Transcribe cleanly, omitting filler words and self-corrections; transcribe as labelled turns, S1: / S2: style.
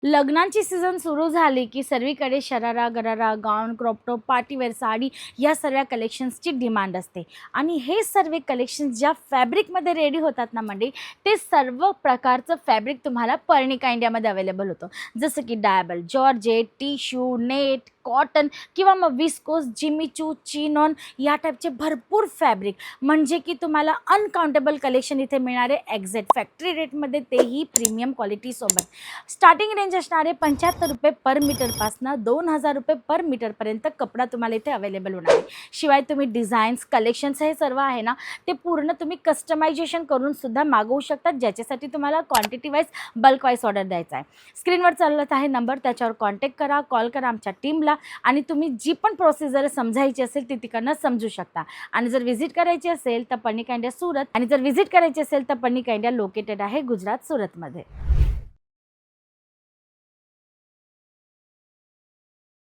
S1: लग्नांची season सुरू झाली की सर्वीकडे शरारा, गरारा, गाऊन, क्रॉप टॉप, पार्टीवेअर साडी या सर्व कलेक्शन्सची डिमांड असते. आणि हे सर्व कलेक्शन्स ज्या फॅब्रिकमध्ये रेडी होतात ना मंडळी, ते सर्व प्रकारचं फॅब्रिक तुम्हाला पर्णिका इंडियामध्ये अवेलेबल होतं. जसं की dyeable, georgette, tissue, net, cotton किंवा मग विस्कोस, जिमीचू, चिनॉन या टाईपचे भरपूर फॅब्रिक, म्हणजे की तुम्हाला अनकाउंटेबल कलेक्शन इथे मिळणारे एक्झॅक्ट फॅक्टरी रेटमध्ये, तेही प्रीमियम क्वालिटीसोबत. स्टार्टिंग रेंज असणारे ₹75 पर मीटरपासनं ₹2000 पर मीटरपर्यंत कपडा तुम्हाला इथे अवेलेबल होणार आहे. शिवाय तुम्ही डिझाईन्स, कलेक्शन्स हे सर्व आहे ना, ते पूर्ण तुम्ही कस्टमायझेशन करून सुद्धा मागवू शकता, ज्याच्यासाठी तुम्हाला quantity wise, bulk wise order द्यायचा आहे. स्क्रीनवर चालत आहे नंबर, त्याच्यावर कॉन्टॅक्ट करा, कॉल करा आमच्या टीमला आणि तुम्ही जी पण प्रोसिजर समजायची असेल ती तिकडनं समजू शकता. आणि जर व्हिजिट करायची असेल तर पर्णिका इंडिया सुरत, आणि जर व्हिजिट करायची असेल तर पर्णिका इंडिया लोकेटेड आहे गुजरात, सुरतमध्ये.